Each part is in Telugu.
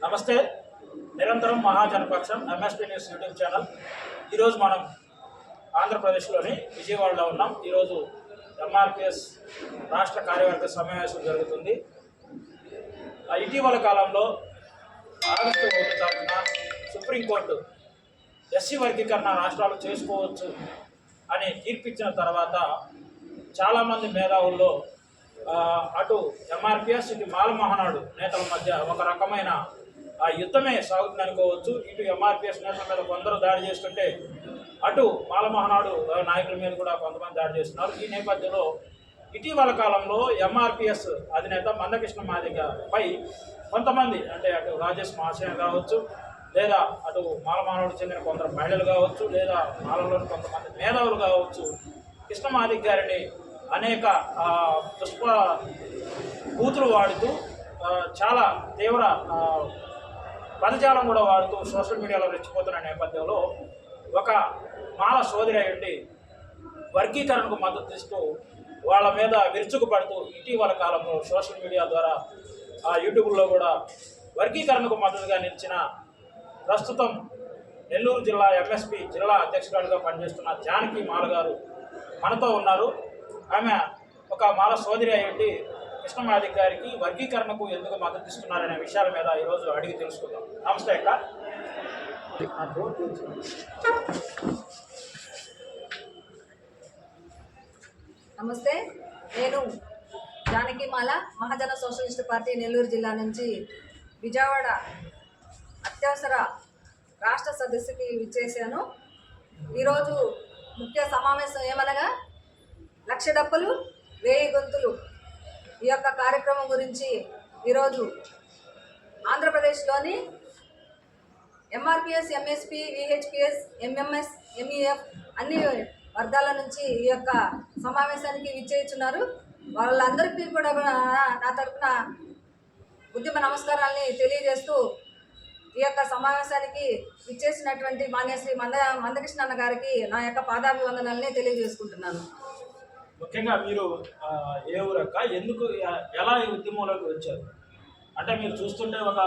నమస్తే. నిరంతరం మహాజనపక్షం ఎంఎస్పీ న్యూస్ యూట్యూబ్ ఛానల్. ఈరోజు మనం ఆంధ్రప్రదేశ్లోని విజయవాడలో ఉన్నాం. ఈరోజు ఎంఆర్పిఎస్ రాష్ట్ర కార్యవర్గ సమావేశం జరుగుతుంది. ఇటీవల కాలంలో ఆగస్టు 1 తారీఖున సుప్రీంకోర్టు ఎస్సీ వర్గీకరణ రాష్ట్రాలు చేసుకోవచ్చు అని తీర్పిచ్చిన తర్వాత చాలామంది మేధావుల్లో అటు ఎంఆర్పిఎస్ ఇటు మాల మహానాడు నేతల మధ్య ఒక రకమైన యుద్ధమే సాగుతుంది అనుకోవచ్చు. ఇటు ఎంఆర్పిఎస్ నేతల మీద కొందరు దాడి చేస్తుంటే అటు మాల మహానాడు నాయకుల మీద కూడా కొంతమంది దాడి చేస్తున్నారు. ఈ నేపథ్యంలో ఇటీవల కాలంలో ఎంఆర్పిఎస్ అధినేత మందకృష్ణ మాదిగపై కొంతమంది అంటే అటు రాజేష్ మహాశయ కావచ్చు, లేదా అటు మాల మహానాడు చెందిన కొందరు మహిళలు కావచ్చు, లేదా మాలలోని కొంతమంది మేధావులు కావచ్చు, కృష్ణ మాదిగ గారిని అనేక పుష్ప బూతులు వాడుతూ చాలా తీవ్ర పదజాలం కూడా వాడుతూ సోషల్ మీడియాలో రెచ్చిపోతున్న నేపథ్యంలో ఒక మాల సోదరి అయ్యుండి వర్గీకరణకు మద్దతు ఇస్తూ వాళ్ళ మీద విరుచుకుపడుతూ ఇటీవల కాలంలో సోషల్ మీడియా ద్వారా యూట్యూబ్లో కూడా వర్గీకరణకు మద్దతుగా నిలిచిన ప్రస్తుతం నెల్లూరు జిల్లా ఎంఎస్పీ జిల్లా అధ్యక్షురాలుగా పనిచేస్తున్న జానకి మాల గారు మనతో ఉన్నారు. ఆమె ఒక మాల సోదరి అయ్యుండి కృష్ణ మాదిగ గారికి వర్గీకరణకు ఎందుకు మద్దతు ఇస్తున్నారనే విషయాల మీద ఈరోజు అడిగి తెలుసుకుందాం. నమస్తే అక్క. నమస్తే, నేను జానకి మాల, మహాజన సోషలిస్ట్ పార్టీ నెల్లూరు జిల్లా నుంచి విజయవాడ అత్యవసర రాష్ట్ర సదస్సుకి విచ్చేశాను. ఈరోజు ముఖ్య సమావేశం ఏమనగా 1,00,000 డప్పులు 1000 గొంతులు ఈ యొక్క కార్యక్రమం గురించి ఈరోజు ఆంధ్రప్రదేశ్లోని MRPS, MSP, VHPS, MMS, MEF అన్ని వర్గాల నుంచి ఈ యొక్క సమావేశానికి విచ్చేస్తున్నారు. వాళ్ళందరికీ కూడా నా తరఫున ఉద్యమ నమస్కారాలని తెలియజేస్తూ ఈ యొక్క సమావేశానికి విచ్చేసినటువంటి మాన్యశ్రీ మందకృష్ణ అన్న గారికి నా యొక్క పాదాభివందనాలని తెలియజేసుకుంటున్నాను. ముఖ్యంగా మీరు ఏ ఊరక్క, ఎందుకు ఎలా ఈ ఉద్యమంలోకి వచ్చారు? అంటే మీరు చూస్తుంటే ఒక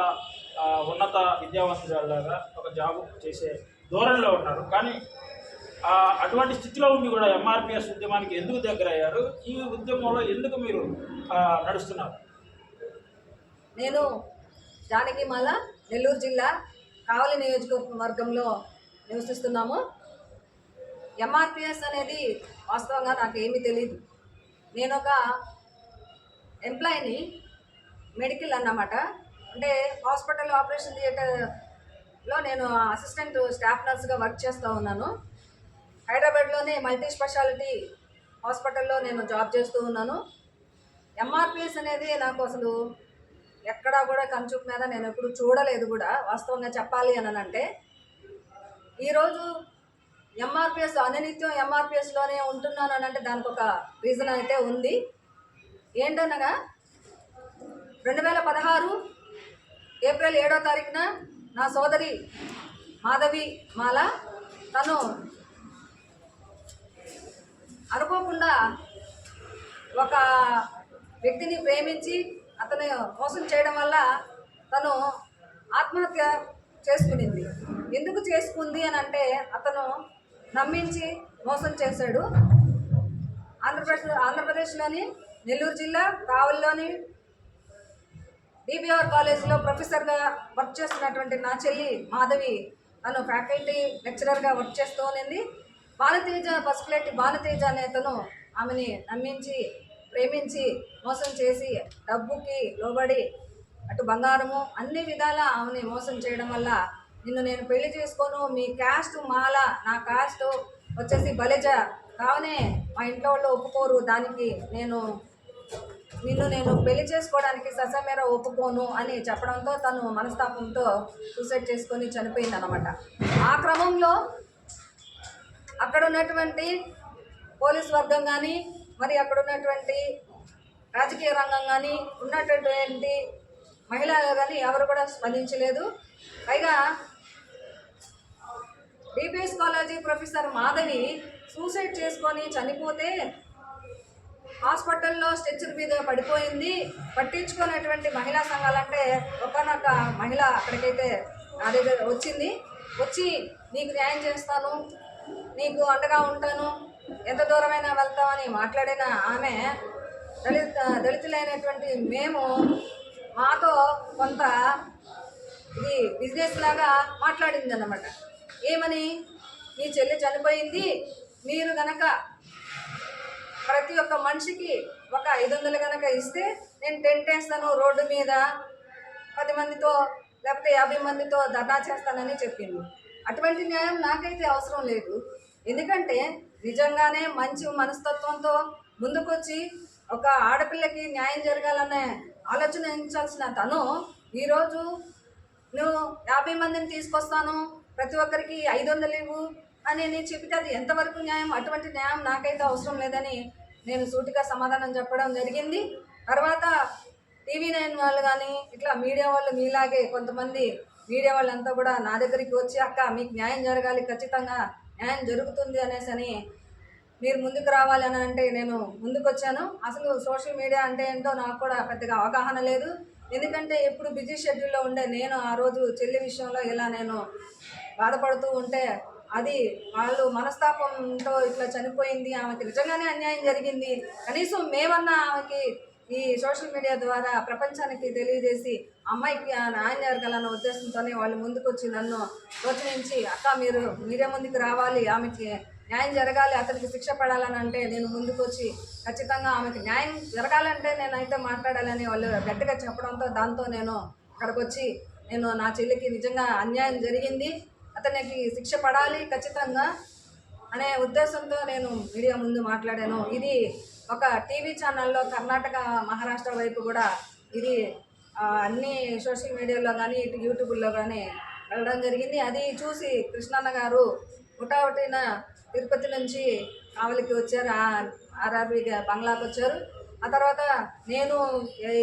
ఉన్నత విద్యావంతురాలాగా ఒక జాబ్ చేసే ధోరణిలో ఉన్నారు, కానీ అటువంటి స్థితిలో ఉండి కూడా ఎంఆర్పిఎస్ ఉద్యమానికి ఎందుకు దగ్గర అయ్యారు? ఈ ఉద్యమంలో ఎందుకు మీరు నడుస్తున్నారు? నేను జానకి మాల, నెల్లూరు జిల్లా కావలి నియోజకవర్గంలో నివసిస్తున్నాము. ఎంఆర్పిఎస్ అనేది వాస్తవంగా నాకు ఏమీ తెలియదు. నేను ఒక ఎంప్లాయీని, మెడికల్ అన్నమాట. అంటే హాస్పిటల్ ఆపరేషన్ థియేటర్లో నేను అసిస్టెంట్ స్టాఫ్ నర్స్గా వర్క్ చేస్తూ ఉన్నాను. హైదరాబాద్లోనే మల్టీ స్పెషాలిటీ హాస్పిటల్లో నేను జాబ్ చేస్తూ ఉన్నాను. ఎంఆర్పిఎస్ అనేది నాకు అసలు ఎక్కడా కూడా కంచుకు మీద నేను ఎప్పుడు చూడలేదు కూడా, వాస్తవంగా చెప్పాలి అని అంటే. ఈరోజు ఎంఆర్పిఎస్ అనునిత్యం ఎంఆర్పిఎస్లోనే ఉంటున్నాను అని అంటే దానికి ఒక రీజన్ అయితే ఉంది. ఏంటనగా 2016 ఏప్రిల్ 7వ తారీఖున నా సోదరి మాధవి మాల తను అనుకోకుండా ఒక వ్యక్తిని ప్రేమించి అతను మోసం చేయడం వల్ల తను ఆత్మహత్య చేసుకునింది. ఎందుకు చేసుకుంది అని అంటే అతను నమ్మించి మోసం చేశాడు. ఆంధ్రప్రదేశ్లోని నెల్లూరు జిల్లా కావలిలోని డిబిఆర్ కాలేజీలో ప్రొఫెసర్గా వర్క్ చేస్తున్నటువంటి నా చెల్లి మాధవి తను ఫ్యాకల్టీ లెక్చరర్గా వర్క్ చేస్తూ ఉన్నింది. భానుతేజ, పసుపులేటి భానుతేజ అనే తను ఆమెని నమ్మించి ప్రేమించి మోసం చేసి డబ్బుకి లోబడి అటు బంగారము అన్ని విధాల ఆమెని మోసం చేయడం వల్ల నిన్ను నేను పెళ్లి చేసుకోను, మీ క్యాస్ట్ మాల, నా క్యాస్ట్ వచ్చేసి బలిజ, కావునే మా ఇంట్లో వాళ్ళు ఒప్పుకోరు, దానికి నిన్ను నేను పెళ్లి చేసుకోవడానికి ససమేర ఒప్పుకోను అని చెప్పడంతో తను మనస్తాపంతో సూసైడ్ చేసుకొని చనిపోయింది అన్నమాట. ఆ క్రమంలో అక్కడ ఉన్నటువంటి పోలీస్ వర్గం కానీ, మరి అక్కడ ఉన్నటువంటి రాజకీయ రంగం కానీ, ఉన్నటువంటి మహిళలు కానీ ఎవరు కూడా స్పందించలేదు. పైగా DBS college professor Madhavi suicide చేసుకొని చనిపోతే హాస్పిటల్లో స్ట్రెచ్చర్ మీద పడిపోయింది. పట్టించుకునేటువంటి మహిళా సంఘాలంటే ఒకనొక మహిళ అక్కడికైతే నా దగ్గర వచ్చింది. వచ్చి నీకు న్యాయం చేస్తాను, నీకు అండగా ఉంటాను, ఎంత దూరమైనా వెళ్తామని మాట్లాడిన ఆమె దళితులైనటువంటి మేము మాతో కొంత ఇది బిజినెస్ లాగా మాట్లాడింది అన్నమాట. ఏమని, మీ చెల్లి చనిపోయింది, మీరు గనక ప్రతి ఒక్క మనిషికి ఒక 500 కనుక ఇస్తే నేను టెంట్ వేస్తాను, రోడ్డు మీద 10 మందితో లేకపోతే 50 మందితో ధర్నా చేస్తానని చెప్పింది. అటువంటి న్యాయం నాకైతే అవసరం లేదు. ఎందుకంటే నిజంగానే మంచి మనస్తత్వంతో ముందుకొచ్చి ఒక ఆడపిల్లకి న్యాయం జరగాలనే ఆలోచించాల్సిన తను ఈరోజు నువ్వు 50 మందిని తీసుకొస్తాను, ప్రతి ఒక్కరికి 500 ఇవ్వు అని నేను చెబితే అది ఎంతవరకు న్యాయం? అటువంటి న్యాయం నాకైతే అవసరం లేదని నేను సూటిగా సమాధానం చెప్పడం జరిగింది. తర్వాత TV9 వాళ్ళు కానీ ఇట్లా మీడియా వాళ్ళు మీలాగే కొంతమంది మీడియా వాళ్ళంతా కూడా నా దగ్గరికి వచ్చి అక్క మీకు న్యాయం జరగాలి, ఖచ్చితంగా న్యాయం జరుగుతుంది అనేసి అని మీరు ముందుకు రావాలి అని అంటే నేను ముందుకు వచ్చాను. అసలు సోషల్ మీడియా అంటే ఏంటో నాకు కూడా పెద్దగా అవగాహన లేదు. ఎందుకంటే ఎప్పుడు బిజీ షెడ్యూల్లో ఉండే నేను ఆ రోజు చెల్లి విషయంలో ఇలా నేను బాధపడుతూ ఉంటే అది వాళ్ళు మనస్తాపంతో ఇట్లా చనిపోయింది, ఆమెకి నిజంగానే అన్యాయం జరిగింది, కనీసం మేమన్నా ఆమెకి ఈ సోషల్ మీడియా ద్వారా ప్రపంచానికి తెలియజేసి అమ్మాయికి న్యాయం జరగాలన్న ఉద్దేశంతోనే వాళ్ళు ముందుకొచ్చి నన్ను ప్రోత్సహించి అక్క మీరే ముందుకు రావాలి, ఆమెకి న్యాయం జరగాలి, అతనికి శిక్ష పడాలని అంటే నేను ముందుకొచ్చి ఖచ్చితంగా ఆమెకి న్యాయం జరగాలంటే నేనైతే మాట్లాడాలని వాళ్ళు గట్టిగా చెప్పడంతో దాంతో నేను అక్కడికి వచ్చి నేను నా చెల్లికి నిజంగా అన్యాయం జరిగింది, అతనికి శిక్ష పడాలి ఖచ్చితంగా అనే ఉద్దేశంతో నేను మీడియా ముందు మాట్లాడాను. ఇది ఒక టీవీ ఛానల్లో కర్ణాటక మహారాష్ట్ర వైపు కూడా ఇది అన్ని సోషల్ మీడియాలో కానీ ఇటు యూట్యూబ్లో కానీ వెళ్ళడం జరిగింది. అది చూసి కృష్ణన్న గారు హుటాహుటిన తిరుపతి నుంచి కావలికి వచ్చారు, ఆర్ఆర్బీ బంగ్లాకి వచ్చారు. ఆ తర్వాత నేను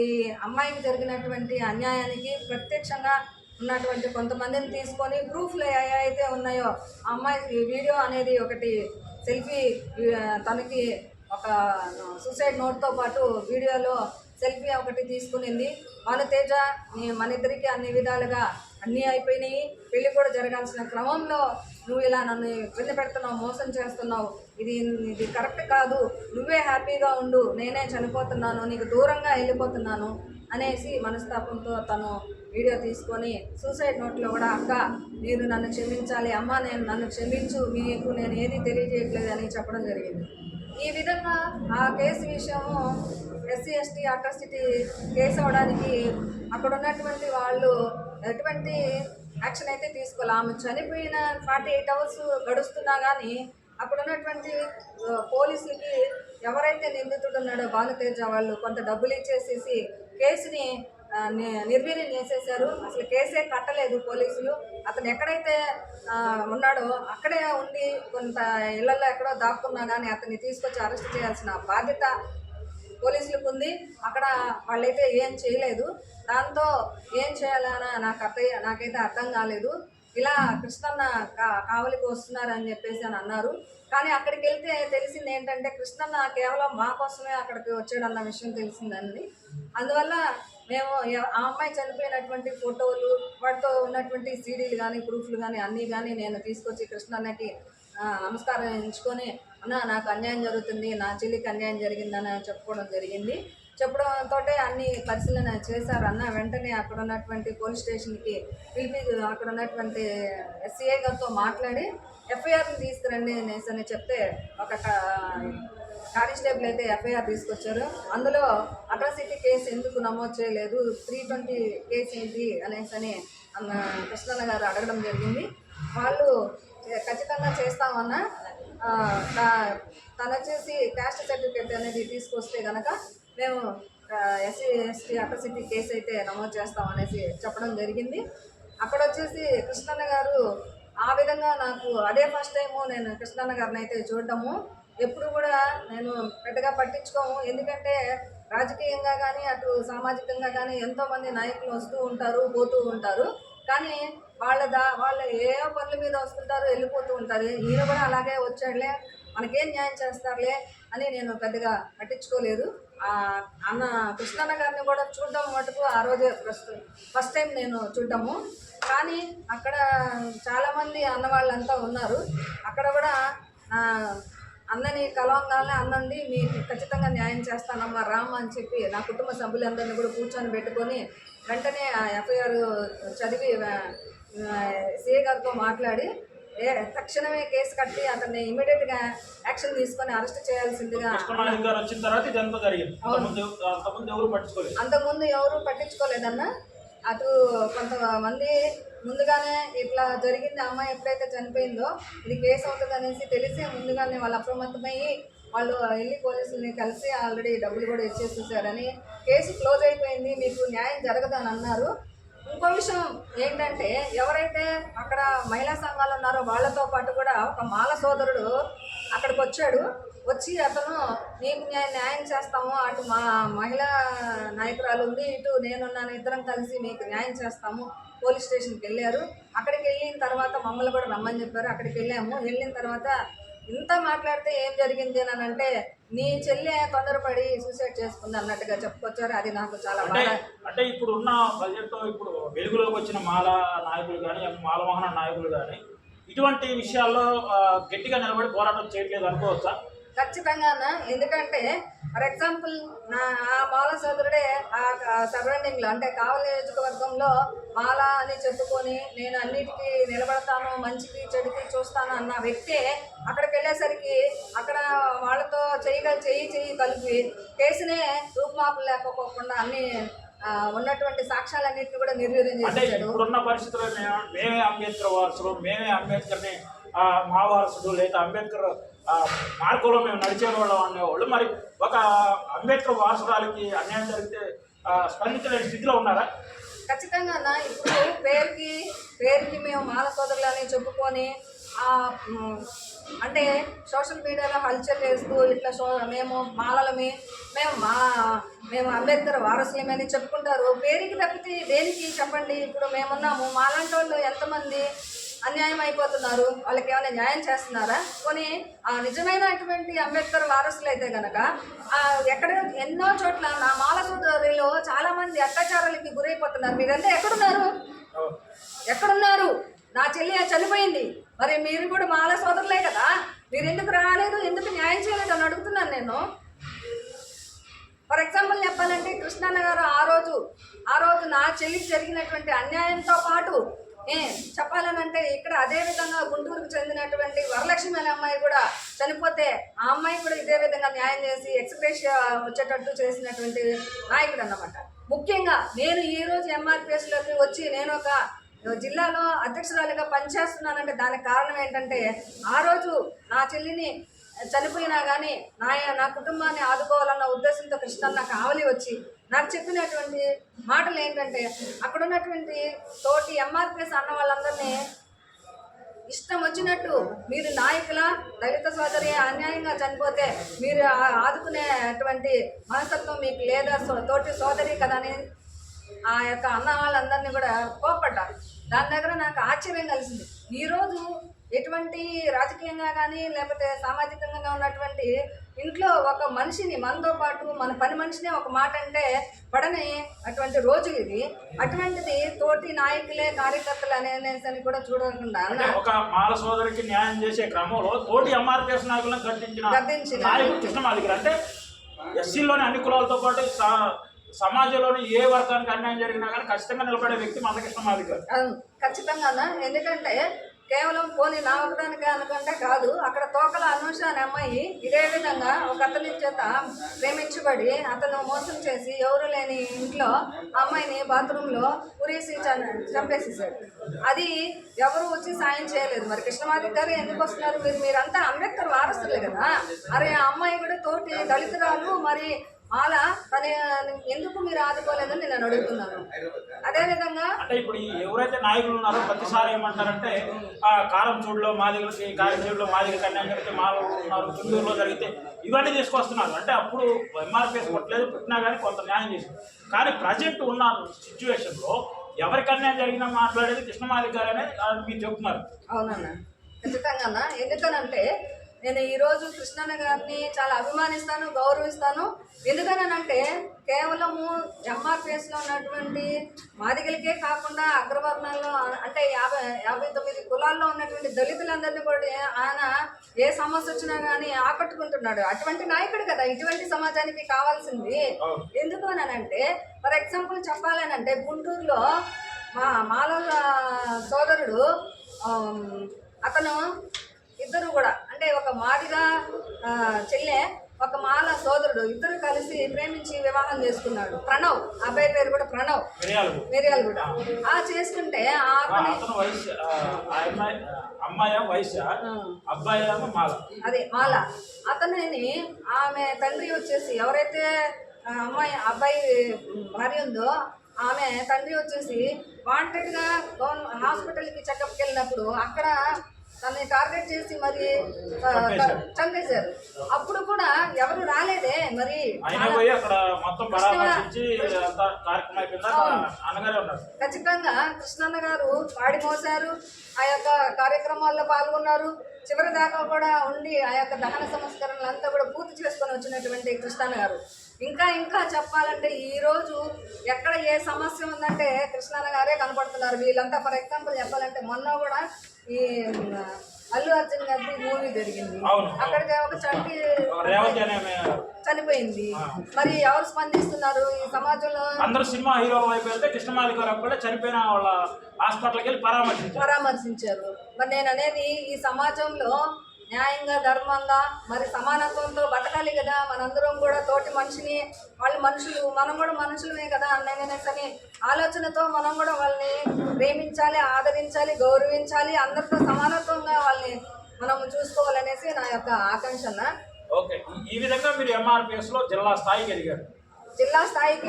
ఈ అమ్మాయికి జరిగినటువంటి అన్యాయానికి ప్రత్యక్షంగా ఉన్నటువంటి కొంతమందిని తీసుకొని ప్రూఫ్లు ఏవైతే ఉన్నాయో ఆ అమ్మాయి వీడియో అనేది ఒకటి సెల్ఫీ, తనకి ఒక సూసైడ్ నోట్తో పాటు వీడియోలో సెల్ఫీ ఒకటి తీసుకునింది. భానుతేజ మన ఇద్దరికి అన్ని విధాలుగా అన్నీ అయిపోయినాయి, పెళ్ళి కూడా జరగాల్సిన క్రమంలో నువ్వు ఇలా నన్ను ఇబ్బంది పెడుతున్నావు, మోసం చేస్తున్నావు, ఇది కరెక్ట్ కాదు, నువ్వే హ్యాపీగా ఉండు, నేనే చనిపోతున్నాను, నీకు దూరంగా వెళ్ళిపోతున్నాను అనేసి మనస్తాపంతో తను వీడియో తీసుకొని సూసైడ్ నోట్లో కూడా అక్క మీరు నన్ను క్షమించాలి, అమ్మ నన్ను క్షమించు, మీకు నేను ఏది తెలియజేయట్లేదు అని చెప్పడం జరిగింది. ఈ విధంగా ఆ కేసు విషయము SC ST అట్రాసిటీ కేసు అవడానికి అక్కడ ఉన్నటువంటి వాళ్ళు ఎటువంటి యాక్షన్ అయితే తీసుకోవాలి. ఆమె చనిపోయిన 48 hours గడుస్తున్నా కానీ అక్కడ ఉన్నటువంటి పోలీసులకి ఎవరైతే నిందితుడు ఉన్నాడో భానుతేజ వాళ్ళు కొంత డబ్బులు ఇచ్చేసేసి కేసుని నిర్వీర్యం చేసేసారు. అసలు కేసే కట్టలేదు పోలీసులు. అతను ఎక్కడైతే ఉన్నాడో అక్కడే ఉండి కొంత ఇళ్లలో ఎక్కడో దాక్కున్నా కానీ అతన్ని తీసుకొచ్చి అరెస్ట్ చేయాల్సిన బాధ్యత పోలీసులకు ఉంది. అక్కడ వాళ్ళైతే ఏం చేయలేదు. దాంతో ఏం చేయాలన్నా నాకైతే అర్థం కాలేదు. ఇలా కృష్ణన్న కావలికి వస్తున్నారని చెప్పేసి అని అన్నారు. కానీ అక్కడికి వెళ్తే తెలిసింది ఏంటంటే కృష్ణన్న కేవలం మా కోసమే అక్కడికి వచ్చాడన్న విషయం తెలిసిందండి. అందువల్ల మేము ఆ అమ్మాయి చనిపోయినటువంటి ఫోటోలు, వాటితో ఉన్నటువంటి సీడీలు కానీ ప్రూఫ్లు కానీ అన్నీ కానీ నేను తీసుకొచ్చి కృష్ణన్నకి నమస్కారం ఎంచుకొని అన్న నాకు అన్యాయం జరుగుతుంది, నా చెల్లికి అన్యాయం జరిగిందని చెప్పుకోవడం జరిగింది. చెప్పడంతో అన్ని పరిశీలన చేశారు. అన్న వెంటనే అక్కడ ఉన్నటువంటి పోలీస్ స్టేషన్కి పిలిపి అక్కడ ఉన్నటువంటి SCI గారితో మాట్లాడి FIRని తీసుకురండి అనేసి చెప్తే ఒక కానిస్టేబుల్ అయితే FIR తీసుకొచ్చారు. అందులో అట్రాసిటీ కేసు ఎందుకు నమోదు చేయలేదు, 320 కేసు ఏంటి అనేసి కృష్ణన్న గారు అడగడం జరిగింది. వాళ్ళు ఖచ్చితంగా చేస్తామన్నా తను వచ్చేసి క్యాస్ట్ సర్టిఫికేట్ అనేది తీసుకొస్తే కనుక మేము SC ST అట్రాసిటీ కేసు అయితే నమోదు చేస్తాం అనేసి చెప్పడం జరిగింది. అక్కడ వచ్చేసి కృష్ణన్న గారు ఆ విధంగా నాకు అదే ఫస్ట్ టైము నేను కృష్ణన్న గారిని అయితే చూడటము. ఎప్పుడు కూడా నేను పెద్దగా పట్టించుకోము. ఎందుకంటే రాజకీయంగా కానీ అటు సామాజికంగా కానీ ఎంతోమంది నాయకులు వస్తూ ఉంటారు, పోతూ ఉంటారు. కానీ వాళ్ళు ఏ పనుల మీద వస్తుంటారు, వెళ్ళిపోతూ ఉంటారు. ఈయన కూడా అలాగే వచ్చాడులే, మనకేం న్యాయం చేస్తారులే అని నేను పెద్దగా పట్టించుకోలేదు. అన్న కృష్ణన్న గారిని కూడా చూడడం మటుకు ఆ రోజే ఫస్ట్ టైం నేను చూడడము. కానీ అక్కడ చాలామంది అన్న వాళ్ళంతా ఉన్నారు. అక్కడ కూడా అన్నని కలవంగానే అన్నండి మీకు ఖచ్చితంగా న్యాయం చేస్తానమ్మా రామ్ అని చెప్పి నా కుటుంబ సభ్యులందరినీ కూడా కూర్చొని పెట్టుకొని వెంటనే ఆ ఎఫ్ఐఆర్ చదివి సిఏ గారితో మాట్లాడి తక్షణమే కేసు కట్టి అతన్ని ఇమీడియట్గా యాక్షన్ తీసుకొని అరెస్ట్ చేయాల్సిందిగా. అంతకుముందు ఎవరు పట్టించుకోలేదన్న. అటు కొంతమంది ముందుగానే ఇట్లా జరిగింది, అమ్మాయి ఎప్పుడైతే చనిపోయిందో ఇది కేసు అవుతుంది అనేసి తెలిసి ముందుగానే వాళ్ళు అప్రమత్తమయ్యి వాళ్ళు వెళ్ళి పోలీసుల్ని కలిసి ఆల్రెడీ డబ్బులు కూడా ఇచ్చేసేసారని, కేసు క్లోజ్ అయిపోయింది, మీకు న్యాయం జరగదని అన్నారు. ఇంకో విషయం ఏంటంటే ఎవరైతే అక్కడ మహిళా సంఘాలు ఉన్నారో వాళ్ళతో పాటు కూడా ఒక మాల సోదరుడు అక్కడికి వచ్చాడు. వచ్చి అతను నీకు న్యాయం చేస్తాము, అటు మా మహిళా నాయకురాలు ఉంది, ఇటు నేనున్నాను, ఇద్దరం కలిసి మీకు న్యాయం చేస్తాము పోలీస్ స్టేషన్కి వెళ్ళారు. అక్కడికి వెళ్ళిన తర్వాత మమ్మల్ని కూడా రమ్మని చెప్పారు. అక్కడికి వెళ్ళాము. వెళ్ళిన తర్వాత ఇంత మాట్లాడితే ఏం జరిగింది అని అంటే నీ చెల్లె తొందరపడి సూసైడ్ చేసుకుంది అన్నట్టుగా చెప్పుకొచ్చారు. అది నాకు చాలా బాగా. అంటే ఇప్పుడు ఉన్న బడ్జెట్ ఇప్పుడు వెలుగులోకి వచ్చిన మాల నాయకులు కానీ మాలమోహన నాయకులు కానీ ఇటువంటి విషయాల్లో గట్టిగా నిలబడి పోరాటం చేయట్లేదు అనుకోవచ్చా? ఖచ్చితంగా. ఎందుకంటే ఫర్ ఎగ్జాంపుల్ ఆ మాల సోదరుడే ఆ సరౌండింగ్లో అంటే కావలి నియోజకవర్గంలో మాల అని చెప్పుకొని నేను అన్నిటికీ నిలబడతాను, మంచికి చెడుకి చూస్తాను అన్న వ్యక్తే అక్కడికి వెళ్ళేసరికి అక్కడ వాళ్ళతో చెయ్యి కలిపి కేసునే రూపుమాపులు లేకపోకుండా అన్ని ఉన్నటువంటి సాక్ష్యాలన్నింటినీ కూడా నిర్వీర్యం చేశాడు. ఇప్పుడున్న పరిస్థితుల్లో మేమే అంబేద్కర్ వారసులు, మేమే అంబేద్కర్ని మా వారసుడు లేదా అంబేద్కర్ మార్గంలో మేము నడిచే వాళ్ళం అనేవాళ్ళు మరి ఒక అంబేద్కర్ వారసురాలకి అన్యాయం జరిగితే స్పందించలేని స్థితిలో ఉన్నారా? ఖచ్చితంగా అన్న. ఇప్పుడు పేరుకి మేము మాల సోదరులని చెప్పుకొని అంటే సోషల్ మీడియాలో హల్చల్ చేస్తూ ఇట్లా మేము మాలలమే, మేము అంబేద్కర్ వారసులమని చెప్పుకుంటారు. పేరుకి తప్పితే దేనికి చెప్పండి? ఇప్పుడు మేమున్నాము, మాలాంటి వాళ్ళు ఎంతమంది అన్యాయం అయిపోతున్నారు, వాళ్ళకి ఏమైనా న్యాయం చేస్తున్నారా? కొని నిజమైనటువంటి అంబేద్కర్ వారసులు అయితే కనుక ఎక్కడ ఎన్నో చోట్ల నా మాల సోదరులో చాలామంది అత్యాచారాలకి గురైపోతున్నారు. మీరంతా ఎక్కడున్నారు? నా చెల్లి చనిపోయింది, మరి మీరు కూడా మాల సోదరులే కదా, మీరు ఎందుకు రాలేదు, ఎందుకు న్యాయం చేయలేదు అని అడుగుతున్నాను నేను. ఫర్ ఎగ్జాంపుల్ చెప్పాలంటే కృష్ణన్న గారు ఆ రోజు నా చెల్లికి జరిగినటువంటి అన్యాయంతో పాటు చెప్పాలనంటే ఇక్కడ అదేవిధంగా గుంటూరుకు చెందినటువంటి వరలక్ష్మి అనే అమ్మాయి కూడా చనిపోతే ఆ అమ్మాయి కూడా ఇదే విధంగా న్యాయం చేసి ఎక్స్‌గ్రేషియా వచ్చేటట్టు చేసినటువంటి నాయకుడు అన్నమాట. ముఖ్యంగా నేను ఈరోజు ఎంఆర్పిఎస్లోకి వచ్చి నేను ఒక జిల్లాలో అధ్యక్షురాలిగా పనిచేస్తున్నానంటే దానికి కారణం ఏంటంటే ఆ రోజు నా చెల్లిని చనిపోయినా కానీ నా కుటుంబాన్ని ఆదుకోవాలన్న ఉద్దేశంతో కృష్ణన్న కావలి వచ్చి నాకు చెప్పినటువంటి మాటలు ఏంటంటే అక్కడ ఉన్నటువంటి తోటి ఎంఆర్పిఎస్ అన్న వాళ్ళందరినీ ఇష్టం వచ్చినట్టు మీరు నాయకుల దళిత సోదరి అన్యాయంగా చనిపోతే మీరు ఆదుకునేటువంటి మనస్తత్వం మీకు లేదా తోటి సోదరి కదా అని ఆ యొక్క అన్న వాళ్ళందరినీ కూడా కోప్పడ్డారు. దాని దగ్గర నాకు ఆశ్చర్యం కలిసింది. ఈరోజు ఎటువంటి రాజకీయంగా కానీ లేకపోతే సామాజికంగా ఉన్నటువంటి ఇంట్లో ఒక మనిషిని మనతో పాటు మన పని మనిషినే ఒక మాట అంటే పడని అటువంటి రోజులు ఇది. అటువంటిది తోటి నాయకులే కార్యకర్తలు అనేసి కూడా చూడకుండా ఒక మాల సోదరికి న్యాయం చేసే క్రమంలో తోటి ఎంఆర్పిఎస్ నాయకులను గద్దించిన అంటే ఎస్సీలోని అన్ని కులాలతో పాటు సమాజంలోని ఏ వర్గానికి అన్యాయం జరిగినా కానీ ఖచ్చితంగా నిలబడే వ్యక్తి మందకృష్ణ మాదిగ గారు. ఖచ్చితంగా. ఎందుకంటే కేవలం పోనీ నా ఒకదానికి అనుకుంటే కాదు, అక్కడ తోకల అనూష అనే అమ్మాయి ఇదే విధంగా ఒక అతని చేత ప్రేమించబడి అతను మోసం చేసి ఎవరు లేని ఇంట్లో అమ్మాయిని బాత్రూంలో ఉరేసి చంపేసేసాడు. అది ఎవరు వచ్చి సాయం చేయలేదు. మరి కృష్ణమాదిగ గారు ఎందుకు వస్తున్నారు? మీరంతా అంబేద్కర్ వారసులే కదా. అరే ఆ అమ్మాయి కూడా తోటి దళితురాలు, మరి అలా తన ఎందుకు మీరు ఆదుకోలేదని నేను అడుగుతున్నాను. అదేవిధంగా అంటే ఇప్పుడు ఎవరైతే నాయకులు ఉన్నారో ప్రతిసారి ఏమంటారంటే కారం చూడులో మాదిగలకి కారంచూడులో మాదిగలకి అన్యాయం జరిగితే మాలో ఉన్నారు, చుండూరులో జరిగితే ఇవన్నీ తీసుకొస్తున్నారు. అంటే అప్పుడు ఎంఆర్పిఎస్ కొట్టలేదు, పుట్టినా కానీ కొంత న్యాయం చేసింది. కానీ ప్రజెంట్ ఉన్న సిచ్యువేషన్లో ఎవరికి అన్యాయం జరిగినా మాట్లాడేది కృష్ణమాదిక్ గారు అనేది మీరు చెప్తున్నారు. అవునన్న, ఖచ్చితంగా అన్న. ఎందుకనంటే నేను ఈరోజు కృష్ణన్న గారిని చాలా అభిమానిస్తాను, గౌరవిస్తాను. ఎందుకనంటే కేవలము ఎంఆర్పిఎస్లో ఉన్నటువంటి మాదిగలకే కాకుండా అగ్రవర్ణాల్లో అంటే 59 కులాల్లో ఉన్నటువంటి దళితులందరినీ కూడా ఆయన ఏ సమస్య వచ్చినా కానీ ఆకట్టుకుంటున్నాడు. అటువంటి నాయకుడు కదా ఇటువంటి సమాజానికి కావాల్సింది. ఎందుకు అనంటే ఫర్ ఎగ్జాంపుల్ చెప్పాలనంటే గుంటూరులో మాలల సోదరుడు అతను ఇద్దరు కూడా అంటే ఒక మాదిగా చెల్లె ఒక మాల సోదరుడు ఇద్దరు కలిసి ప్రేమించి వివాహం చేసుకున్నాడు. ప్రణవ్, అబ్బాయి పేరు కూడా ప్రణవ్, మిరియాలు కూడా చేసుకుంటే అదే మాల అతనిని ఆమె తండ్రి వచ్చేసి ఎవరైతే అబ్బాయి భార్య ఉందో ఆమె తండ్రి వచ్చేసి వాంటెడ్గా హాస్పిటల్కి చెకప్కి వెళ్ళినప్పుడు అక్కడ తనని టార్గెట్ చేసి మరి చంపేశారు. అప్పుడు కూడా ఎవరు రాలేదే. మరి ఖచ్చితంగా కృష్ణన్న గారు పాడి మోసారు, ఆ యొక్క కార్యక్రమాల్లో పాల్గొన్నారు. చివరి దాకా కూడా ఉండి ఆ యొక్క దహన సంస్కరణలు అంతా కూడా పూర్తి చేసుకొని వచ్చినటువంటి కృష్ణన్న గారు. ఇంకా చెప్పాలంటే ఈరోజు ఎక్కడ ఏ సమస్య ఉందంటే కృష్ణన్న గారే కనపడుతున్నారు. వీళ్ళంతా ఫర్ ఎగ్జాంపుల్ చెప్పాలంటే మొన్న కూడా ఈ అల్లు అర్జున్ గారి మూవీ జరిగింది, అక్కడికి ఒక చంటి చనిపోయింది. మరి ఎవరు స్పందిస్తున్నారు ఈ సమాజంలో? అందరూ సినిమా హీరోల వైపు వెళ్తే కృష్ణమాదిక్ గారు కూడా చనిపోయిన వాళ్ళ హాస్పిటల్కి వెళ్ళి పరామర్శించారు. మరి నేను అనేది ఈ సమాజంలో న్యాయంగా ధర్మంగా మరి సమానత్వంతో బతకాలి కదా. మనందరం కూడా తోటి మనిషిని వాళ్ళు మనుషులు, మనం కూడా మనుషులమే కదా అన్నయ్యనేసని ఆలోచనతో మనం కూడా వాళ్ళని ప్రేమించాలి, ఆదరించాలి, గౌరవించాలి, అందరితో సమానత్వంగా వాళ్ళని మనం చూసుకోవాలనేసి నా యొక్క ఆకాంక్ష. ఓకే, ఈ విధంగా మీరు ఎంఆర్పిఎస్ లో జిల్లా స్థాయికి ఎదిగారు. జిల్లా స్థాయికి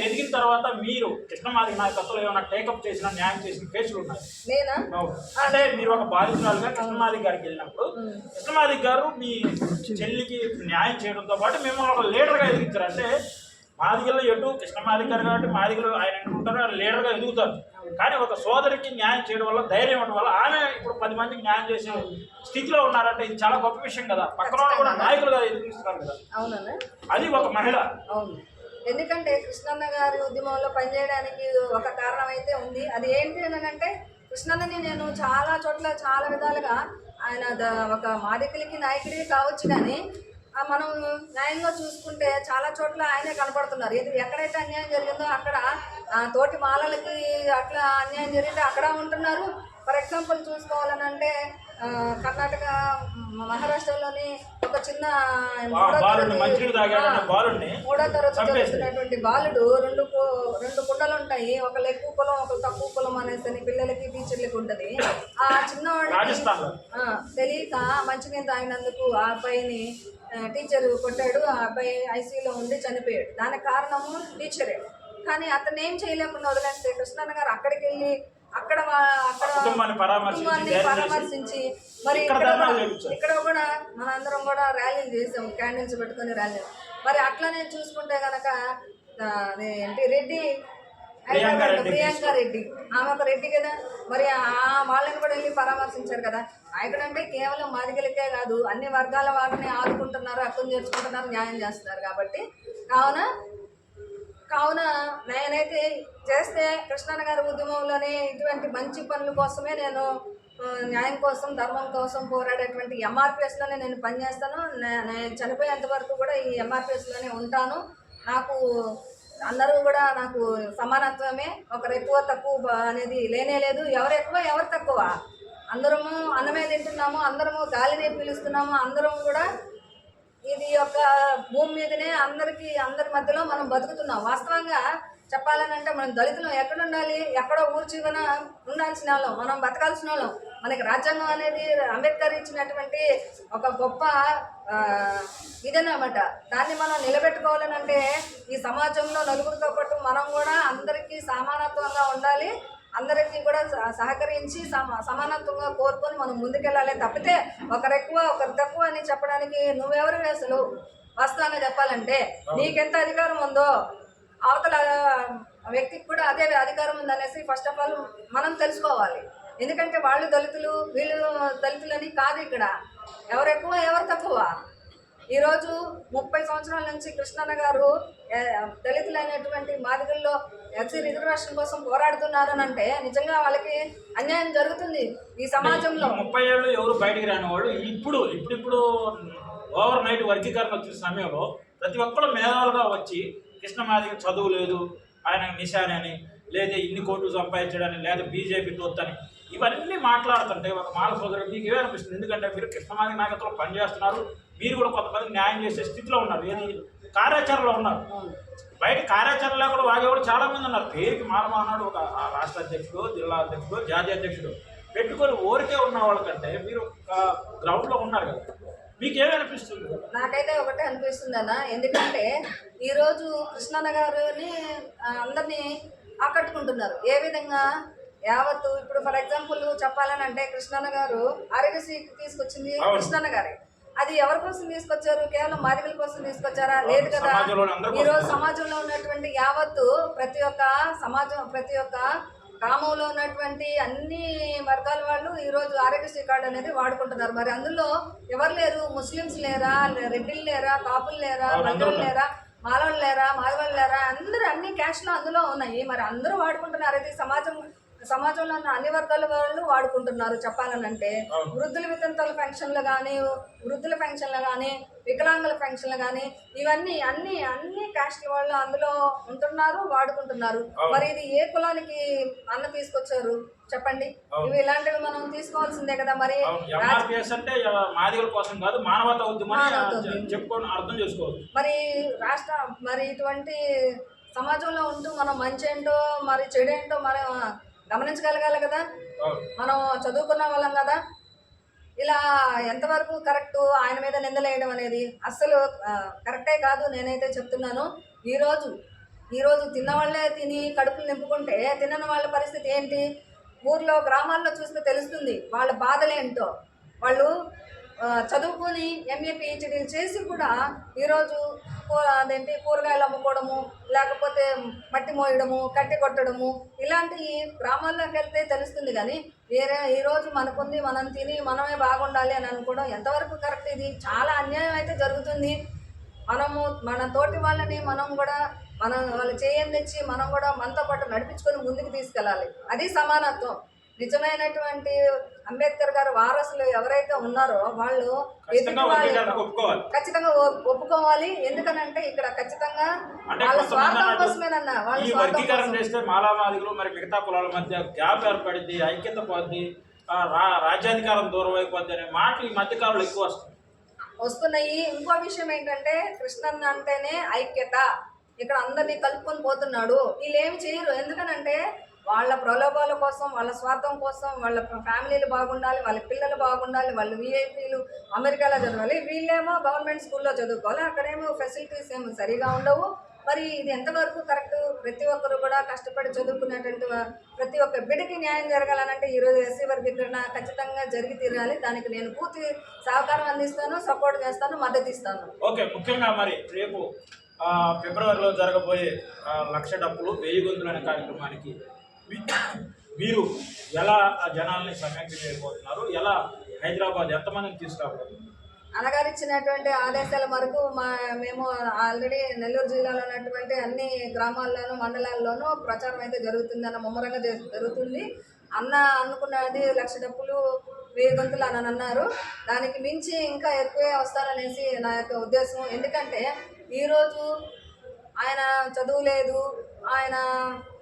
ఎదిగిన తర్వాత మీరు కృష్ణమాదిక్ నాయకత్వంలో ఏమైనా టేకప్ చేసిన న్యాయం చేసిన కేసులు ఉన్నాయి? నేనా? అంటే మీరు ఒక బాధితురాలుగా కృష్ణమాదిక్ గారికి వెళ్ళినప్పుడు కృష్ణమాదిక్ గారు మీ చెల్లికి న్యాయం చేయడంతో పాటు మిమ్మల్ని ఒక లీడర్గా ఎదిగించారు. అంటే మాదిగల్లో ఎటు కృష్ణమాదిక్ గారు కాబట్టి మాదిగలు ఆయన అనుకుంటారు లీడర్గా ఎదుగుతారు. కానీ ఒక సోదరికి న్యాయం చేయడం వల్ల, ధైర్యం ఇవ్వడం వల్ల ఆమె ఇప్పుడు 10 మందికి న్యాయం చేసే స్థితిలో ఉన్నారంటే ఇది చాలా గొప్ప విషయం కదా. పక్కన వాళ్ళు కూడా నాయకులుగా ఎదుగుతున్నారు కదా. అవునన్నా, అది ఒక మహిళ. అవును, ఎందుకంటే కృష్ణన్న గారి ఉద్యమంలో పనిచేయడానికి ఒక కారణం అయితే ఉంది. అది ఏంటి అని అంటే కృష్ణన్నని నేను చాలా చోట్ల చాలా విధాలుగా ఆయన ఒక మాదికలకి నాయకుడే కావచ్చు, కానీ మనం న్యాయంగా చూసుకుంటే చాలా చోట్ల ఆయనే కనపడుతున్నారు. ఎక్కడైతే అన్యాయం జరిగిందో అక్కడ తోటి మాలలకి అట్లా అన్యాయం జరిగితే అక్కడ ఉంటున్నారు. ఫర్ ఎగ్జాంపుల్ చూసుకోవాలనంటే కర్ణాటక మహారాష్ట్రలోని ఒక చిన్న 3వ తరగతి చదువుతున్నటువంటి బాలుడు రెండు కుండలు ఉంటాయి, ఒకళ్ళు ఎక్కువ కులం ఒకళ్ళు తక్కువ కులం అనేసి పిల్లలకి టీచర్లకి ఉంటుంది. ఆ చిన్నవాడికి తెలియక మంచినీళ్ళు తాగినందుకు ఆ అబ్బాయిని టీచర్ కొట్టాడు. ఆ అబ్బాయి ఐసీయూలో ఉండి చనిపోయాడు. దానికి కారణము టీచరే. కానీ అతను ఏం చేయలేకుండా వదిలేస్తే కృష్ణన్న గారు అక్కడికి వెళ్ళి అక్కడ కుటుంబాన్ని పరామర్శించి మరి ఇక్కడ కూడా మనందరం కూడా ర్యాలీలు చేసాం, క్యాండిల్స్ పెట్టుకొని ర్యాలీలు. మరి అట్లానే చూసుకుంటే కనుక ఏంటి రెడ్డి ప్రియాంక రెడ్డి, ఆమె ఒక రెడ్డి కదా. మరి వాళ్ళని కూడా వెళ్ళి పరామర్శించారు కదా. నాయకుడు అంటే కేవలం మాదిగలకే కాదు, అన్ని వర్గాల వారిని ఆదుకుంటున్నారు, హక్కును చేర్చుకుంటున్నారు, న్యాయం చేస్తున్నారు. కాబట్టి కావున నేనైతే చేస్తే కృష్ణన్న గారి ఉద్యమంలోనే ఇటువంటి మంచి పనుల కోసమే నేను న్యాయం కోసం, ధర్మం కోసం పోరాడేటువంటి ఎంఆర్పిఎస్లోనే నేను పనిచేస్తాను. నేను చనిపోయేంత వరకు కూడా ఈ ఎంఆర్పిఎస్లోనే ఉంటాను. నాకు అందరూ కూడా నాకు సమానత్వమే, ఒకరు ఎక్కువ తక్కువ అనేది లేనే లేదు. ఎవరు ఎక్కువ ఎవరు తక్కువ, అందరము అన్నమే తింటున్నాము, అందరము గాలినే పీలుస్తున్నాము, అందరం కూడా ఇది ఒక భూమి మీదనే అందరి మధ్యలో మనం బతుకుతున్నాం. వాస్తవంగా చెప్పాలనంటే మనం దళితులం ఎక్కడ ఉండాలి? ఎక్కడో ఊరు చివన ఉండాల్సిన వాళ్ళం, మనం బతకాల్సిన వాళ్ళం. మనకి రాజ్యాంగం అనేది అంబేద్కర్ ఇచ్చినటువంటి ఒక గొప్ప ఇదేనమాట. దాన్ని మనం నిలబెట్టుకోవాలనంటే ఈ సమాజంలో నలుగురితో పాటు మనం కూడా అందరికీ సమానత్వంగా ఉండాలి, అందరికీ కూడా సహకరించి సమానత్వంగా కోరుకొని మనం ముందుకెళ్ళాలి. తప్పితే ఒకరు ఎక్కువ ఒకరు తక్కువ అని చెప్పడానికి నువ్వెవరు అసలు? వాస్తవంగా చెప్పాలంటే నీకెంత అధికారం ఉందో అవతల వ్యక్తికి కూడా అదే అధికారం ఉందనేసి ఫస్ట్ ఆఫ్ ఆల్ మనం తెలుసుకోవాలి. ఎందుకంటే వాళ్ళు దళితులు, వీళ్ళు దళితులని కాదు ఇక్కడ. ఎవరు ఎక్కువ ఎవరు తక్కువ. ఈరోజు 30 సంవత్సరాల నుంచి కృష్ణన్న గారు దళితులైనటువంటి మాదిగల్లో ఎస్సీ రిజర్వేషన్ కోసం పోరాడుతున్నారని అంటే నిజంగా వాళ్ళకి అన్యాయం జరుగుతుంది ఈ సమాజంలో. 30 ఏళ్ళు ఎవరు బయటికి రాని వాళ్ళు ఇప్పుడు ఓవర్ నైట్ వర్గీకరణ వచ్చిన సమయంలో ప్రతి ఒక్కరు మేధావులుగా వచ్చి కృష్ణ మాదిగ చదువు లేదు, ఆయన నిశాని అని, లేదా ఇన్ని కోట్లు సంపాదించడని, లేదా బీజేపీ తోత్తని, ఇవన్నీ మాట్లాడుతుంటే ఒక మాల సోదరుడు మీకు ఏమనిపిస్తుంది? ఎందుకంటే మీరు కృష్ణమాదిగ నాయకత్వంలో పనిచేస్తున్నారు, మీరు కూడా కొంతమంది న్యాయం చేసే స్థితిలో ఉన్నారు, ఏది కార్యాచరణలో ఉన్నారు. బయట కార్యాచరణ లేకుండా వాగేవాళ్ళు చాలా మంది ఉన్నారు. పేరుకి మారమన్నాడు ఒక రాష్ట్ర అధ్యక్షుడు, జిల్లా అధ్యక్షుడు, జాతీయ అధ్యక్షుడు పెట్టుకొని ఊరికే ఉన్న వాళ్ళకంటే మీరు గ్రౌండ్లో ఉన్నారు కదా, మీకేమనిపిస్తుంది? నాకైతే ఒకటే అనిపిస్తుంది అన్న. ఎందుకంటే ఈరోజు కృష్ణన్న గారిని అందరినీ ఆకట్టుకుంటున్నారు. ఏ విధంగా యావత్తు ఇప్పుడు ఫర్ ఎగ్జాంపుల్ చెప్పాలని అంటే కృష్ణన్న గారు ఆరోగ్యశ్రీ తీసుకొచ్చింది కృష్ణన్న గారే. అది ఎవరి కోసం తీసుకొచ్చారు? కేవలం మాదిగల కోసం తీసుకొచ్చారా? లేదు కదా. ఈరోజు సమాజంలో ఉన్నటువంటి యావత్తు ప్రతి ఒక్క గ్రామంలో ఉన్నటువంటి అన్ని వర్గాల వాళ్ళు ఈరోజు ఆరోగ్యశ్రీ కార్డు అనేది వాడుకుంటున్నారు. మరి అందులో ఎవరు లేరు? ముస్లిమ్స్ లేరా, రెడ్డిలు లేరా, కాపులు లేరా, బంధువులు లేరా, మాలలు లేరా, మాదిగలు లేరా? అందరూ అన్ని క్యాస్ట్లో అందులో ఉన్నాయి. మరి అందరూ వాడుకుంటున్నారు. అది సమాజంలో ఉన్న అన్ని వర్గాల వాళ్ళు వాడుకుంటున్నారు. చెప్పాలని అంటే వృద్ధుల వితంతుల పెన్షన్లు కానీ, వృద్ధుల పెన్షన్లు కానీ, వికలాంగుల పెన్షన్లు కానీ, ఇవన్నీ అన్ని క్యాస్ట్ల వాళ్ళు అందులో ఉంటున్నారు, వాడుకుంటున్నారు. మరి ఇది ఏ కులానికి అన్న తీసుకొచ్చారు చెప్పండి? ఇవి ఇలాంటివి మనం తీసుకోవాల్సిందే కదా. మరి అంటే మాదిగల కోసం కాదు, మానవతా ఉద్యమం చెప్పుకొని అర్థం చేసుకోవాలి. మరి ఇటువంటి సమాజంలో ఉంటూ మనం మంచి ఏంటో మరి చెడు ఏంటో మనం గమనించగలగాలి కదా. మనం చదువుకున్న వాళ్ళం కదా. ఇలా ఎంతవరకు కరెక్ట్ ఆయన మీద నిందలేయడం అనేది అస్సలు కరెక్టే కాదు. నేనైతే చెప్తున్నాను. ఈరోజు తిన్నవాళ్ళే తిని కడుపులు నింపుకుంటే తినని వాళ్ళ పరిస్థితి ఏంటి? ఊర్లో గ్రామాల్లో చూస్తే తెలుస్తుంది వాళ్ళ బాధలేంటో. వాళ్ళు చదువుకొని ఎంఏ పిహెచ్డీలు చేసి కూడా ఈరోజు కూరగాయలు అమ్ముకోవడము, లేకపోతే మట్టి మోయడము, కట్టి కొట్టడము, ఇలాంటి గ్రామాల్లోకి వెళ్తే తెలుస్తుంది. కానీ ఈరోజు మనకుంది, మనం తిని మనమే బాగుండాలి అని అనుకోవడం ఎంతవరకు కరెక్ట్? ఇది చాలా అన్యాయం అయితే జరుగుతుంది. మన తోటి వాళ్ళని మనం కూడా వాళ్ళు తెచ్చి మనం కూడా మనతో పాటు నడిపించుకొని ముందుకు తీసుకెళ్ళాలి. అది సమానత్వం. నిజమైనటువంటి అంబేద్కర్ గారు వారసులు ఎవరైతే ఉన్నారో వాళ్ళు ఖచ్చితంగా ఒప్పుకోవాలి. ఎందుకనంటే ఇక్కడ ఖచ్చితంగా వాళ్ళ స్వార్థం కోసమేనన్నా. వర్గీకరణ చేస్తే మాలామాదిగులు మరి మిగతా కులాల మధ్య గ్యాప్ ఏర్పడింది, ఐక్యత పోద్ది, రాజ్యాధికారం దూరం అయిపోద్ది అనే మాటలు ఈ మధ్య కాలంలో ఎక్కువ వస్తున్నాయి. ఇంకో విషయం ఏంటంటే కృష్ణన్న అంటేనే ఐక్యత. ఇక్కడ అందరినీ కలుపుకొని పోతున్నాడు. వీళ్ళు ఏమి చేయరు. ఎందుకనంటే వాళ్ళ ప్రలోభాల కోసం, వాళ్ళ స్వార్థం కోసం, వాళ్ళ ఫ్యామిలీలు బాగుండాలి, వాళ్ళ పిల్లలు బాగుండాలి, వాళ్ళు విఐపీలు అమెరికాలో చదవాలి, వీళ్ళేమో గవర్నమెంట్ స్కూల్లో చదువుకోవాలి, అక్కడేమో ఫెసిలిటీస్ ఏమో సరిగా ఉండవు. మరి ఇది ఎంతవరకు కరెక్ట్? ప్రతి ఒక్కరు కూడా కష్టపడి చదువుకునేటువంటి ప్రతి ఒక్క బిడ్డకి న్యాయం జరగాలనంటే ఈరోజు ఎస్సీ వర్గీకరణ ఖచ్చితంగా జరిగి తీరాలి. దానికి నేను పూర్తి సహకారం అందిస్తాను, సపోర్ట్ చేస్తాను, మద్దతు ఇస్తాను. ఓకే. ముఖ్యంగా మరి రేపు ఫిబ్రవరిలో జరగబోయే 1,00,000 డప్పులు 1000 గొంతులు అనే కార్యక్రమానికి మీరు ఎలా జనాల్ని సమ్యక్తి చేయబోతున్నారు? ఎలా హైదరాబాద్ ఎంతమందిని తీసుకురాబోతున్నారు? అన్నగారు ఇచ్చినటువంటి ఆదేశాల మేరకు మేము ఆల్రెడీ నెల్లూరు జిల్లాలో ఉన్నటువంటి అన్ని గ్రామాల్లోనూ మండలాల్లోనూ ప్రచారం అయితే జరుగుతుందన్న ముమ్మరంగా జరుగుతుంది. అనుకున్నది 1,00,000 డప్పులు 1000 గొంతులు అని అన్నారు. దానికి మించి ఇంకా ఎక్కువే వస్తారనేసి నా యొక్క ఉద్దేశం. ఎందుకంటే ఈరోజు ఆయన చదువు లేదు, ఆయన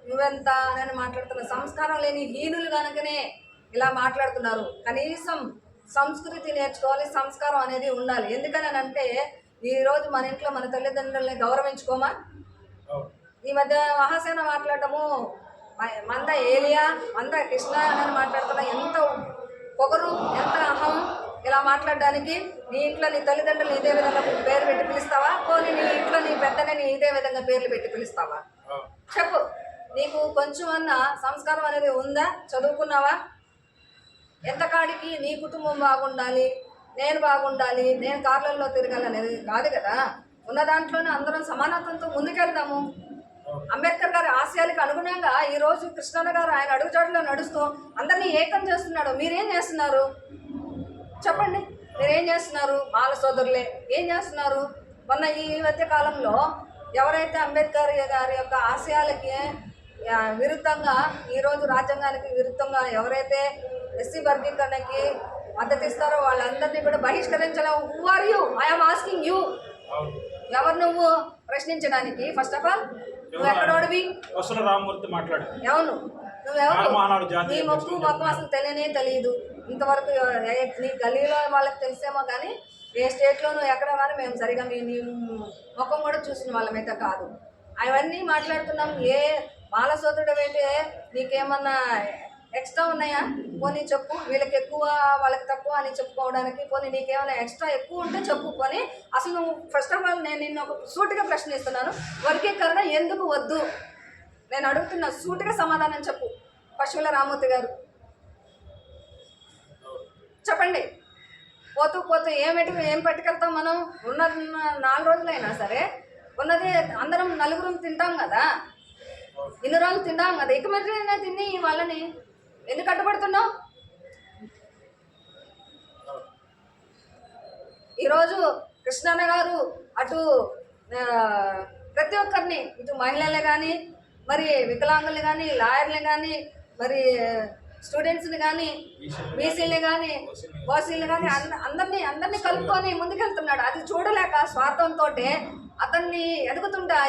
నువ్వెంత అని మాట్లాడుతున్న సంస్కారం లేని హీనులు కనుకనే ఇలా మాట్లాడుతున్నారు. కనీసం సంస్కృతి నేర్చుకోవాలి, సంస్కారం అనేది ఉండాలి. ఎందుకని అంటే ఈరోజు మన ఇంట్లో మన తల్లిదండ్రులని గౌరవించుకోమా? ఈ మధ్య మహాసేన మాట్లాడటము, మంద ఏలియా, మంద కృష్ణ అని మాట్లాడుతున్నా ఎంత పొగరు, ఎంత అహం ఇలా మాట్లాడడానికి. నీ ఇంట్లో నీ తల్లిదండ్రులు ఇదే విధంగా పేరు పెట్టి పిలుస్తావా? పోనీ నీ ఇంట్లో నీ పెద్దనే నీ ఇదే విధంగా పేర్లు పెట్టి పిలుస్తావా? చెప్పు. నీకు కొంచెం అన్న సంస్కారం అనేది ఉందా? చదువుకున్నావా? ఎంతకాడికి నీ కుటుంబం బాగుండాలి, నేను బాగుండాలి, నేను కార్లలో తిరగాలనేది కాదు కదా. ఉన్న దాంట్లోనే అందరం సమానత్వంతో ముందుకెళ్దాము. అంబేద్కర్ గారి ఆశయాలకు అనుగుణంగా ఈ రోజు కృష్ణన్న గారు ఆయన అడుగుజాడలో నడుస్తూ అందరినీ ఏకం చేస్తున్నాడు. మీరేం చేస్తున్నారు చెప్పండి? మీరేం చేస్తున్నారు? మాల సోదరులే ఏం చేస్తున్నారు? మొన్న ఈ మధ్య కాలంలో ఎవరైతే అంబేద్కర్ గారి యొక్క ఆశయాలకి విరుద్ధంగా ఈరోజు రాజ్యాంగానికి విరుద్ధంగా ఎవరైతే ఎస్సీ వర్గీకరణకి మద్దతు ఇస్తారో వాళ్ళందరినీ కూడా బహిష్కరించడం. Who are you? I'm asking you. ఎవరు నువ్వు ప్రశ్నించడానికి? ఫస్ట్ ఆఫ్ ఆల్ నువ్వు ఎక్కడోడివి? రామమూర్తి మాట్లాడు. ఎవరు నువ్వెవరు? నీ మొక్కు మొత్తం అసలు తెలియదు ఇంతవరకు. నీ గల్లీలో వాళ్ళకి తెలిసేమో కానీ ఏ స్టేట్లో నువ్వు ఎక్కడ కానీ మేము సరిగా నీ ముఖం కూడా చూసిన వాళ్ళమైతే కాదు. అవన్నీ మాట్లాడుతున్నాం. ఏ మాల సోదరుడు అయితే నీకేమన్నా ఎక్స్ట్రా ఉన్నాయా? పోనీ చెప్పు. వీళ్ళకి ఎక్కువ వాళ్ళకి తక్కువ అని చెప్పుకోవడానికి పోనీ నీకేమైనా ఎక్స్ట్రా ఎక్కువ ఉంటే చెప్పు. పోనీ అసలు నువ్వు ఫస్ట్ ఆఫ్ ఆల్ నేను నిన్ను ఒక సూటిగా ప్రశ్నిస్తున్నాను. వర్గీకరణ ఎందుకు వద్దు నేను అడుగుతున్నా. సూటిగా సమాధానం చెప్పు. పశువుల రామూర్తి గారు చెప్పండి. పోతూ పోతూ ఏం పట్టుకెళ్తాం మనం? ఉన్న 4 రోజులైనా సరే ఉన్నది అందరం నలుగురం తింటాం కదా. ఇన్ని రోజులు తింటాం కదా. ఇక మధ్య తిని వాళ్ళని ఎందుకు అడ్డుపడుతున్నావు? ఈరోజు కృష్ణన్న గారు అటు ప్రతి ఒక్కరిని ఇటు మహిళలు కానీ మరి వికలాంగులు కానీ లాయర్లు కానీ మరి స్టూడెంట్స్ని కానీ బీసీలు కానీ ఓసీలు కానీ అందరినీ కలుపుకొని ముందుకెళ్తున్నాడు. అది చూడలేక స్వార్థంతో అతన్ని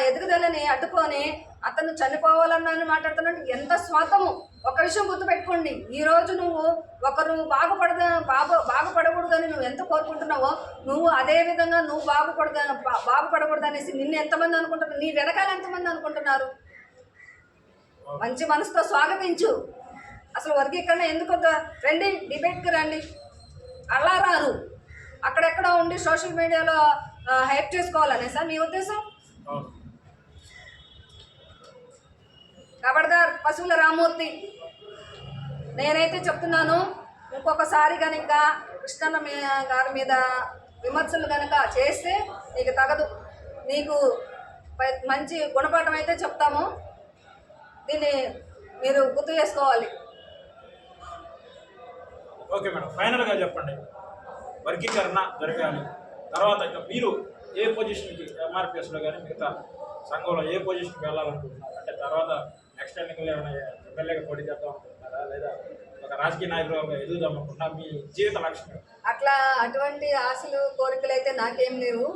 ఎదుగుదలని అడ్డుకొని అతను చనిపోవాలన్నాను మాట్లాడుతున్నాడు. ఎంత స్వార్థము! ఒక విషయం గుర్తుపెట్టుకోండి. ఈరోజు నువ్వు ఒకరు బాగుపడకూడదని నువ్వు ఎంత కోరుకుంటున్నావో నువ్వు అదే విధంగా నువ్వు బాగుపడకూడదు అనేసి నిన్ను ఎంతమంది అనుకుంటున్నారు? నీ వెనకాల ఎంతమంది అనుకుంటున్నారు? మంచి మనసుతో స్వాగతించు. అసలు వర్గీకరణ ఎందుకు రండి, డిబేట్కి రండి. అలా రారు, అక్కడెక్కడ ఉండి సోషల్ మీడియాలో హైప్ చేసుకోవాలనే సార్ మీ ఉద్దేశం? ఖబర్దార్ పశువుల రామూర్తి. నేనైతే చెప్తున్నాను, ఇంకొకసారి కనుక కృష్ణన్న గారి మీద విమర్శలు కనుక చేస్తే నీకు తగదు. నీకు మంచి గుణపాఠం అయితే చెప్తాము. దీన్ని మీరు గుర్తు చేసుకోవాలి. ఓకే మేడం, ఫైనల్గా చెప్పండి. వర్గీకరణ జరగాలి తర్వాత ఇంకా మీరు ఏ పొజిషన్కి ఎంఆర్పిఎస్లో కానీ మిగతా సంఘంలో ఏ పొజిషన్కి వెళ్ళాలనుకుంటున్నారు? అంటే తర్వాత నెక్స్ట్ ఎన్నికలు ఏమైనా ఎమ్మెల్యేగా పోటీ చేద్దాం అనుకుంటున్నారా, లేదా ఒక రాజకీయ నాయకులుగా ఎదుగుదాం అనుకుంటున్నా? మీ జీవిత లక్ష్యం అటువంటి ఆశలు కోరికలు అయితే నాకేం లేవు.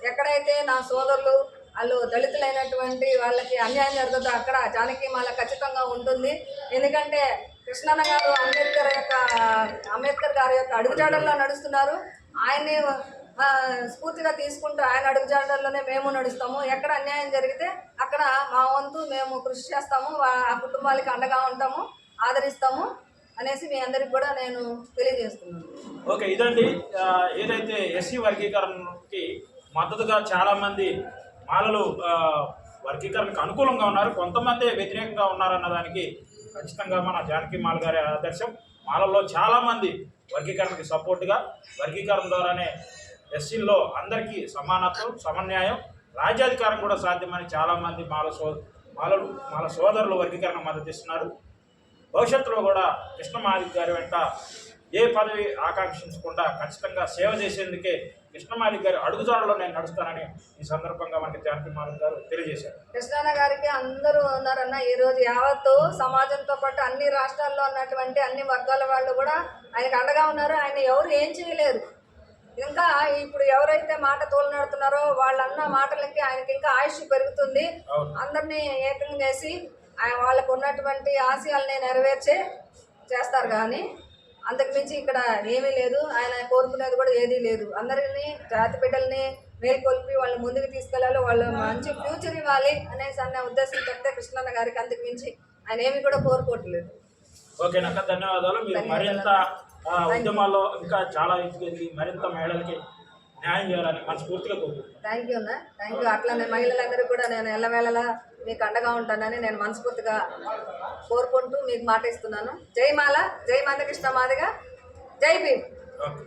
ఎక్కడైతే నా సోదరులు వాళ్ళు దళితులైనటువంటి వాళ్ళకి అన్యాయం జరుగుతుందో అక్కడ జానకిమాల ఖచ్చితంగా ఉంటుంది. ఎందుకంటే కృష్ణన్న గారు అంబేద్కర్ గారి యొక్క అడుగుజాడల్లో నడుస్తున్నారు. ఆయన్ని స్ఫూర్తిగా తీసుకుంటూ ఆయన అడుగుజాడల్లోనే మేము నడుస్తాము. ఎక్కడ అన్యాయం జరిగితే అక్కడ మా వంతు మేము కృషి చేస్తాము, ఆ కుటుంబాలకి అండగా ఉంటాము, ఆదరిస్తాము అనేసి మీ అందరికి కూడా నేను తెలియజేస్తున్నాను. ఓకే, ఇదండి ఏదైతే ఎస్సీ వర్గీకరణకి మద్దతుగా చాలామంది మాలలు వర్గీకరణకు అనుకూలంగా ఉన్నారు, కొంతమంది వ్యతిరేకంగా ఉన్నారన్న దానికి ఖచ్చితంగా మన జానకి మాల గారి ఆదర్శం. మాలల్లో చాలామంది వర్గీకరణకి సపోర్టుగా, వర్గీకరణ ద్వారానే ఎస్సీల్లో అందరికీ సమానత్వం, సమన్యాయం, రాజ్యాధికారం కూడా సాధ్యమని చాలామంది మాల సోదరులు వర్గీకరణ మద్దతు ఇస్తున్నారు. భవిష్యత్తులో కూడా కృష్ణమాదిగ గారి వెంట ఏ పదవి ఆకాంక్షించకుండా ఖచ్చితంగా సేవ చేసేందుకే కృష్ణమాదిగ గారి అడుగుజాడలో నేను నడుస్తానని ఈ సందర్భంగా మనకి జానకి మాల గారు తెలియజేశారు. కృష్ణన్న గారికి అందరూ ఉన్నారన్న ఈరోజు యావత్తు సమాజంతో పాటు అన్ని రాష్ట్రాల్లో ఉన్నటువంటి అన్ని వర్గాల వాళ్ళు కూడా ఆయనకు అండగా ఉన్నారు. ఆయన ఎవరు ఏం చేయలేరు. ఇంకా ఇప్పుడు ఎవరైతే మాట తోలనాడుతున్నారో వాళ్ళన్న మాటలకి ఆయనకి ఇంకా ఆయుష్ పెరుగుతుంది. అందరినీ ఏకం చేసి వాళ్ళకు ఉన్నటువంటి ఆశయాలని చేస్తారు. కానీ అంతకుమించి ఇక్కడ ఏమీ లేదు. ఆయన కోరుకునేది కూడా ఏదీ లేదు. అందరినీ జాతి బిడ్డల్ని మేల్కొల్పి వాళ్ళని ముందుకు తీసుకెళ్ళాలి, వాళ్ళు మంచి ఫ్యూచర్ ఇవ్వాలి అనేసి అనే ఉద్దేశం చెప్తే కృష్ణన్న గారికి అంతకుమించి ఆయన ఏమి కూడా కోరుకోవట్లేదు. ఓకేనాక, ధన్యవాదాలు. మీరు మరింత ఉద్యమాల్లో ఇంకా చాలా ఎత్తుకెళ్ళి మరింత మహిళలకి న్యాయం చేయాలని మనస్ఫూర్తిగా కోరుకుంటున్నాను. థ్యాంక్ యూ అన్న, థ్యాంక్ యూ. అట్లానే మహిళలందరూ కూడా నేను ఎల్లవేళలా మీకు అండగా ఉంటానని నేను మనస్ఫూర్తిగా కోరుకుంటూ మీకు మాట ఇస్తున్నాను. జై మాల, జై మందకృష్ణ మాదిగ, జై భీమ్. ఓకే.